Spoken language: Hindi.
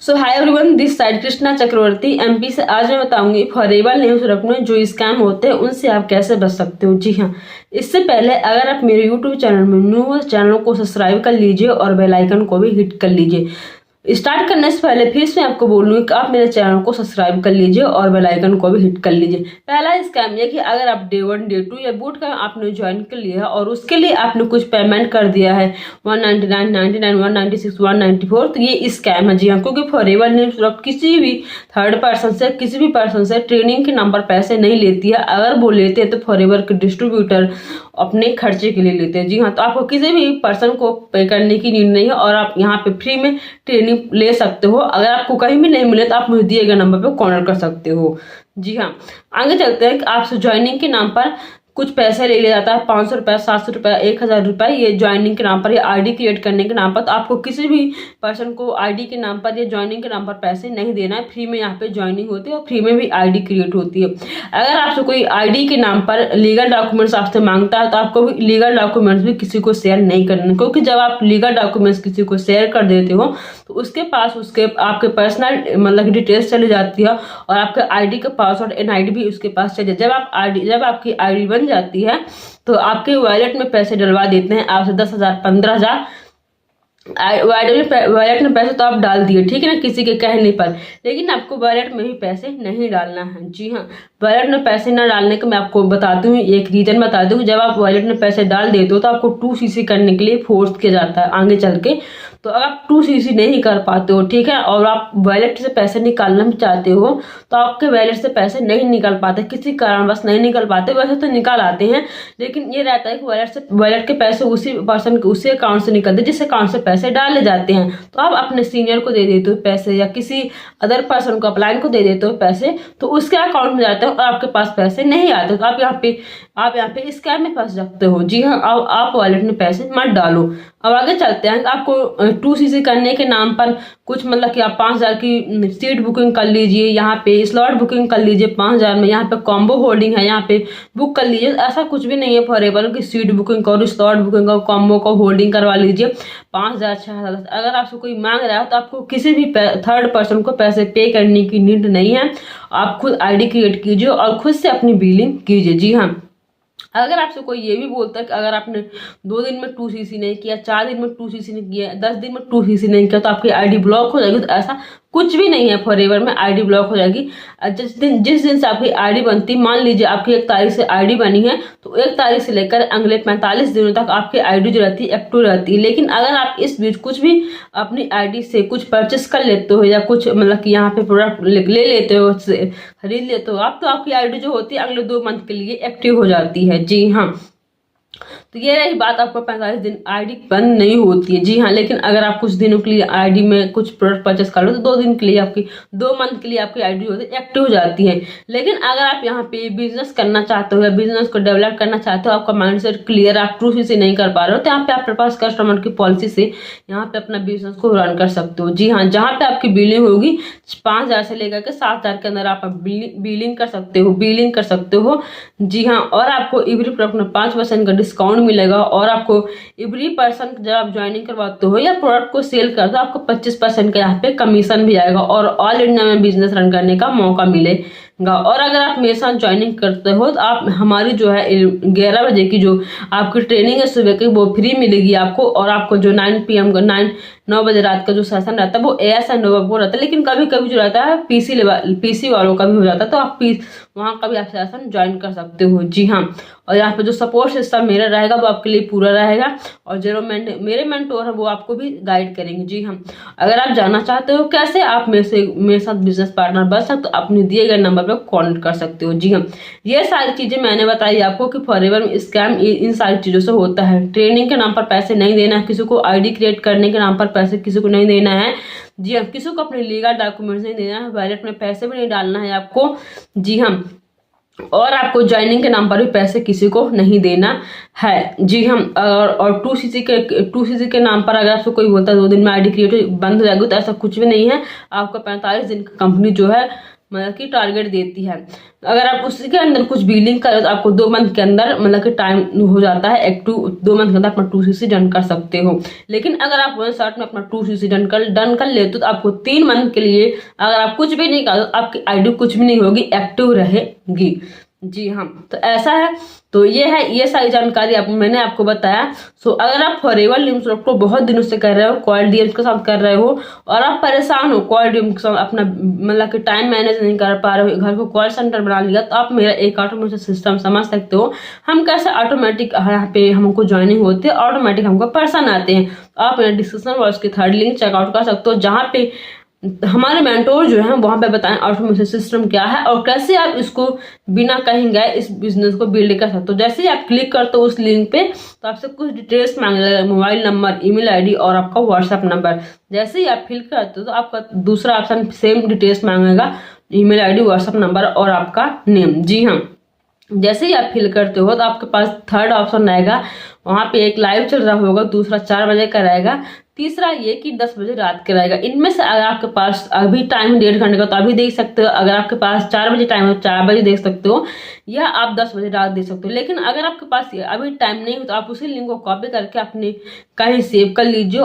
So hi everyone, this side Krishna Chakraborty MP से। आज मैं बताऊंगी फॉरेबल न्यूज रखने जो स्कैम होते हैं उनसे आप कैसे बच सकते हो। जी हाँ, इससे पहले अगर आप मेरे यूट्यूब चैनल में न्यू हो, चैनल को सब्सक्राइब कर लीजिए और बेल आइकन को भी हिट कर लीजिए। स्टार्ट करने से पहले फिर से आपको बोलूंगी कि आप मेरे चैनल को सब्सक्राइब कर लीजिए और बेल आइकन को भी हिट कर लीजिए। पहला स्कैम ये कि अगर आप डे 1 डे 2 या बूट का आपने ज्वाइन कर लिया है और उसके लिए आपने कुछ पेमेंट कर दिया है 199, 99, 196, 194, तो ये स्कैम है। जी हाँ, क्योंकि फॉरेबल न्यूज किसी भी थर्ड पर्सन से, किसी भी पर्सन से ट्रेनिंग के नाम पर पैसे नहीं लेती है। अगर वो लेते हैं तो फॉरेबल के डिस्ट्रीब्यूटर अपने खर्चे के लिए लेते हैं। जी हाँ, तो आपको किसी भी पर्सन को पे करने की नीड नहीं है और आप यहाँ पे फ्री में ट्रेनिंग ले सकते हो। अगर आपको कहीं भी नहीं मिले तो आप मुझे दिए गए नंबर पे कॉन्टेक्ट कर सकते हो। जी हाँ, आगे चलते हैं कि आपसे ज्वाइनिंग के नाम पर कुछ पैसे ले लिया जाता है, 500 रुपये, 700 रुपये, 1000 रुपये, ये ज्वाइनिंग के नाम पर या आईडी क्रिएट करने के नाम पर। तो आपको किसी भी पर्सन को आईडी के नाम पर या ज्वाइनिंग के नाम पर पैसे नहीं देना है। फ्री में यहाँ पे ज्वाइनिंग होती है और फ्री में भी आईडी क्रिएट होती है। अगर आपसे कोई आईडी के नाम पर लीगल डॉक्यूमेंट्स आपसे मांगता है तो आपको भी लीगल डॉक्यूमेंट्स भी किसी को शेयर नहीं करना, क्योंकि जब आप लीगल डॉक्यूमेंट्स किसी को शेयर कर देते हो तो उसके पास आपके पर्सनल मतलब डिटेल्स चली जाती है और आपके आईडी का पासवर्ड एनआईडी भी उसके पास चले। जब आपकी आईडी बन जाती है तो आपके वॉलेट में पैसे डलवा देते हैं आपसे 10,000, 15,000 वॉलेट में पैसे तो आप डाल दिए, ठीक है ना, किसी के कहने पर, लेकिन आपको वॉलेट में भी पैसे नहीं डालना है। जी हाँ, वॉलेट में पैसे न डालने का मैं आपको बताती हूँ, एक रीजन बताती हूँ। जब आप वॉलेट में पैसे डाल देते हो तो आपको 2cc करने के लिए फोर्स किया जाता है आगे चल के। तो अगर आप 2cc नहीं कर पाते हो, ठीक है, और आप वॉलेट से पैसे निकालना भी चाहते हो तो आपके वॉलेट से पैसे नहीं निकल पाते, किसी कारणवश नहीं निकल पाते। वैसे तो निकाल आते हैं, लेकिन ये रहता है कि वॉलेट के पैसे उसी पर्सन के उसी अकाउंट से निकलते जिस अकाउंट से पैसे डाले जाते हैं। तो आप अपने सीनियर को दे देते हो पैसे या किसी अदर पर्सन को, अपलाइन को दे देते हो पैसे, तो उसके अकाउंट में जाते हो और आपके पास पैसे नहीं आते, तो आप यहाँ पे स्कैम में फंस सकते हो। जी हाँ, आप वॉलेट में पैसे मत डालो। अब आगे चलते हैं। आपको 2cc करने के नाम पर कुछ मतलब कि आप 5,000 की सीट बुकिंग कर लीजिए, यहाँ पे स्लॉट बुकिंग कर लीजिए 5,000 में, यहाँ पे कॉम्बो होल्डिंग है, यहाँ पे बुक कर लीजिए। ऐसा कुछ भी नहीं है फॉरेबल की सीट बुकिंग करो, स्लॉट बुकिंग करो, कॉम्बो को होल्डिंग करवा लीजिए 5,000, 6,000। अगर आपसे कोई मांग रहा है तो आपको किसी भी थर्ड पर्सन को पैसे पे करने की नीड नहीं है। आप खुद आईडी क्रिएट कीजिए और खुद से अपनी बिलिंग कीजिए। जी हाँ, अगर आपसे कोई ये भी बोलता है कि अगर आपने 2 दिन में 2cc नहीं किया, 4 दिन में 2cc नहीं किया, 10 दिन में 2cc नहीं किया तो आपकी आईडी ब्लॉक हो जाएगी। तो ऐसा कुछ भी नहीं है, फॉरेवर में आईडी ब्लॉक हो जाएगी। जिस दिन से आपकी आईडी बनती, मान लीजिए आपकी 1 तारीख से आईडी बनी है तो 1 तारीख से लेकर अगले 45 दिनों तक आपकी आईडी जो रहती है एक्टिव रहती है। लेकिन अगर आप इस बीच कुछ भी अपनी आईडी से कुछ परचेस कर लेते हो या कुछ मतलब कि यहाँ पे प्रोडक्ट ले लेते हो, खरीद लेते हो आप, तो आपकी आईडी जो होती है अगले 2 मंथ के लिए एक्टिव हो जाती है। जी हाँ, तो ये रही बात, आपको 45 दिन आईडी बंद नहीं होती है। जी हाँ, लेकिन अगर आप कुछ दिनों के लिए आईडी में कुछ प्रोडक्ट परचेस कर लो तो 2 दिन के लिए आपकी 2 मंथ के लिए आपकी आईडी होती है एक्टिव हो जाती है। लेकिन अगर आप यहाँ पे बिजनेस करना चाहते हो या बिजनेस को डेवलप करना चाहते हो, आपका माइंडसेट क्लियर, आप 2cc नहीं कर पा रहे हो, तो यहाँ पे आप अपने पास कस्टमर की पॉलिसी से यहाँ पे अपना बिजनेस को रन कर सकते हो। जी हाँ, जहाँ पे आपकी बिलिंग होगी 5,000 से लेकर के 7,000 के अंदर आप बिलिंग कर सकते हो। जी हाँ, और आपको एवरी प्रोडक्ट में 5% का डिस्काउंट मिलेगा और आपको एवरी पर्सन जब आप ज्वाइनिंग करवाते हो या प्रोडक्ट को सेल करते हो आपको 25% का यहाँ पे कमीशन भी आएगा और ऑल इंडिया में बिजनेस रन करने का मौका मिलेगा। और अगर आप मेरे साथ ज्वाइनिंग करते हो तो आप हमारी जो है 11 बजे की जो आपकी ट्रेनिंग है सुबह की, वो फ्री मिलेगी आपको। और आपको जो 9 PM का 9 बजे रात का जो सेशन रहता है वो AS&O रहता है, लेकिन कभी कभी जो रहता है पीसी वालों का भी हो जाता है, तो आप वहाँ का भी आप सेशन ज्वाइन कर सकते हो। जी हाँ, और यहाँ पे जो सपोर्ट सिस्टम मेरा रहेगा वो आपके लिए पूरा रहेगा और जो मेरे मेंटोर है वो आपको भी गाइड करेंगे। जी हाँ, अगर आप जानना चाहते हो कैसे आप मेरे साथ बिजनेस पार्टनर बन सकते तो अपने दिए गए नंबर पर कॉन्टेक्ट कर सकते हो। जी हाँ, ये सारी चीजें मैंने बताई आपको कि फॉरेवर में स्कैम इन सारी चीजों से होता है। ट्रेनिंग के नाम पर पैसे नहीं देना है, किसी को आईडी क्रिएट करने के नाम पर पैसे किसी को नहीं देना है। जी हाँ, किसी को अपने लीगल डॉक्यूमेंट्स नहीं देना है, वॉलेट में पैसे भी नहीं डालना है आपको। जी हाँ, और आपको ज्वाइनिंग के नाम पर भी पैसे किसी को नहीं देना है। जी हाँ, और 2cc के नाम पर अगर आपसे कोई बोलता है 2 दिन में आईडी क्रिएट बंद हो जाएगी, तो ऐसा कुछ भी नहीं है। आपका 45 दिन की कंपनी जो है मतलब कि टारगेट देती है। अगर आप उसके अंदर कुछ बिलिंग करें तो आपको 2 मंथ के अंदर मतलब कि टाइम हो जाता है, 2 मंथ के अंदर अपना 2CC डन कर सकते हो। लेकिन अगर आप 1 शॉट में अपना 2CC डन कर लेते हो तो आपको 3 मंथ के लिए अगर आप कुछ भी नहीं करो तो आपकी आईडी कुछ भी नहीं होगी, एक्टिव रहेगी। जी हाँ, तो ऐसा है। तो ये सारी जानकारी मैंने आपको बताया। सो अगर आप फॉरएवर लिंक को बहुत दिनों से कर रहे हो, कॉल डीएम के साथ कर रहे हो और आप परेशान हो, कॉल डीएम के साथ अपना मतलब कि टाइम मैनेज नहीं कर पा रहे हो, घर को कॉल सेंटर बना लिया, तो आप मेरा एक ऑटोमेटिक सिस्टम समझ सकते हो। हम कैसे ऑटोमेटिक यहाँ पे हमको ज्वाइनिंग होती है, ऑटोमेटिक हमको पर्सन आते हैं। आप मेरा डिस्क्रिप्शन बॉक्स की 3rd लिंक चेकआउट कर सकते हो, जहाँ पे हमारे मेंटोर जो है वहां पे बताएं ऑटोमेशन सिस्टम क्या है और कैसे आप इसको बिना कहीं गए इस बिजनेस को बिल्ड कर सकते हो। जैसे ही आप क्लिक करते हो उस लिंक पे तो आपसे कुछ डिटेल्स मांगेगा, मोबाइल नंबर, ईमेल आईडी और आपका व्हाट्सएप नंबर। जैसे ही आप फिल करते हो तो आपका दूसरा ऑप्शन सेम डिटेल्स मांगेगा, ईमेल आईडी, व्हाट्सएप नंबर और आपका नेम। जी हाँ, जैसे ही आप फिल करते हो तो आपके पास 3rd ऑप्शन आएगा, वहां पे एक लाइव चल रहा होगा, दूसरा 4 बजे का रहेगा, तीसरा ये कि 10 बजे रात के रहेगा। इनमें से अगर आपके पास अभी टाइम 1.5 घंटे का तो अभी देख सकते हो, अगर आपके पास 4 बजे टाइम है 4 बजे देख सकते हो, या आप 10 बजे रात देख सकते हो। लेकिन अगर आपके पास अभी टाइम नहीं हो तो आप उसी लिंक को कॉपी करके अपने कहीं सेव कर लीजिए